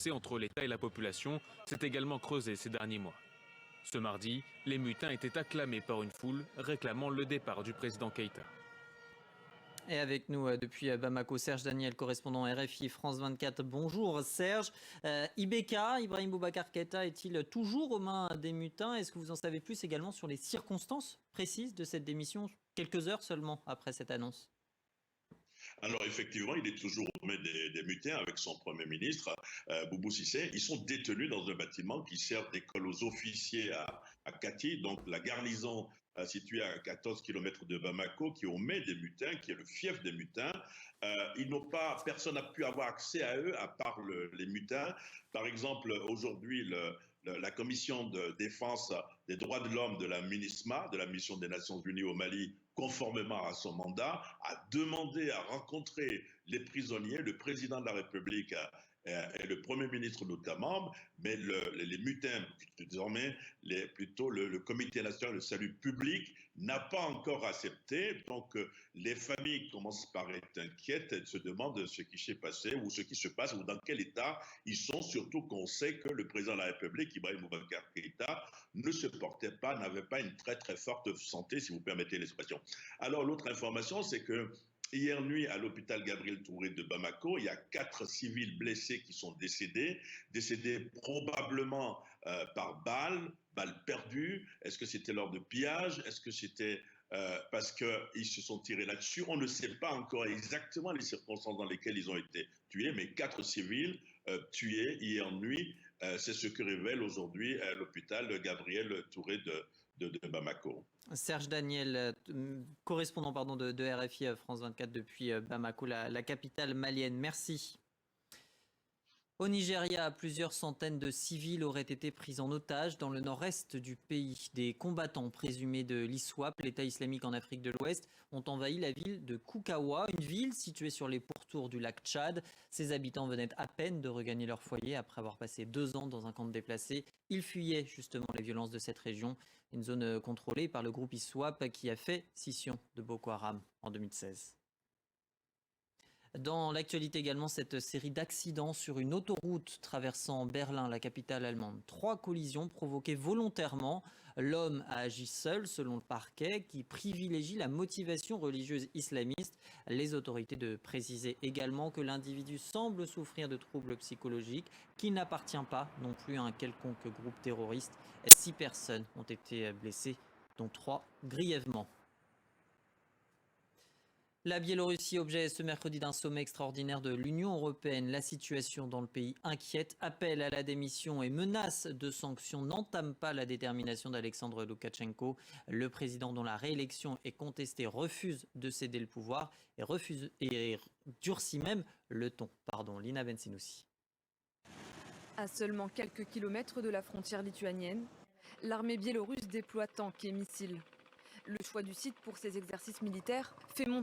entre l'État et la population s'est également creusé ces derniers mois. Ce mardi, les mutins étaient acclamés par une foule réclamant le départ du président Keïta. Et avec nous depuis Bamako, Serge Daniel, correspondant RFI France 24. Bonjour Serge. IBK, Ibrahim Boubacar Keïta, est-il toujours aux mains des mutins? Est-ce que vous en savez plus également sur les circonstances précises de cette démission, quelques heures seulement après cette annonce? Alors effectivement, il est toujours aux mains des mutins avec son Premier ministre, Boubou Cissé. Ils sont détenus dans un bâtiment qui sert d'école aux officiers à Kati, donc la garnison située à 14 km de Bamako, qui est aux mains des mutins, qui est le fief des mutins. Personne n'a pu avoir accès à eux à part les mutins. Par exemple, aujourd'hui, la commission de défense des droits de l'homme de la MINUSMA, de la mission des Nations Unies au Mali, conformément à son mandat, a demandé à rencontrer les prisonniers, le président de la République et le Premier ministre notamment, mais les mutins, désormais, plutôt le Comité national de salut public, n'a pas encore accepté. Donc les familles commencent par être inquiètes et se demandent ce qui s'est passé ou ce qui se passe ou dans quel état ils sont, surtout qu'on sait que le président de la République, Ibrahim Boubacar Keïta, ne se portait pas, n'avait pas une très très forte santé, si vous permettez l'expression. Alors l'autre information, c'est que hier nuit, à l'hôpital Gabriel Touré de Bamako, il y a 4 civils blessés qui sont décédés probablement par balles perdues. Est-ce que c'était lors de pillage? Est-ce que c'était parce qu'ils se sont tirés là-dessus? On ne sait pas encore exactement les circonstances dans lesquelles ils ont été tués, mais 4 civils tués hier nuit, c'est ce que révèle aujourd'hui l'hôpital Gabriel Touré de Bamako. Serge Daniel, correspondant de RFI France 24 depuis Bamako, la capitale malienne. Merci. Au Nigeria, plusieurs centaines de civils auraient été pris en otage dans le nord-est du pays. Des combattants présumés de l'ISWAP, l'État islamique en Afrique de l'Ouest, ont envahi la ville de Koukawa, une ville située sur les pourtours du lac Tchad. Ses habitants venaient à peine de regagner leur foyer après avoir passé 2 ans dans un camp de déplacés. Ils fuyaient justement les violences de cette région, une zone contrôlée par le groupe ISWAP qui a fait scission de Boko Haram en 2016. Dans l'actualité également, cette série d'accidents sur une autoroute traversant Berlin, la capitale allemande. 3 collisions provoquées volontairement. L'homme a agi seul, selon le parquet, qui privilégie la motivation religieuse islamiste. Les autorités de préciser également que l'individu semble souffrir de troubles psychologiques, qu'il n'appartient pas non plus à un quelconque groupe terroriste. 6 personnes ont été blessées, dont 3 grièvement. La Biélorussie, objet ce mercredi d'un sommet extraordinaire de l'Union européenne. La situation dans le pays inquiète. Appel à la démission et menace de sanctions n'entament pas la détermination d'Alexandre Loukachenko. Le président dont la réélection est contestée refuse de céder le pouvoir et durcit même le ton. Lina Bensinoussi. À seulement quelques kilomètres de la frontière lituanienne, l'armée biélorusse déploie tanks et missiles. Le choix du site pour ces exercices militaires fait monter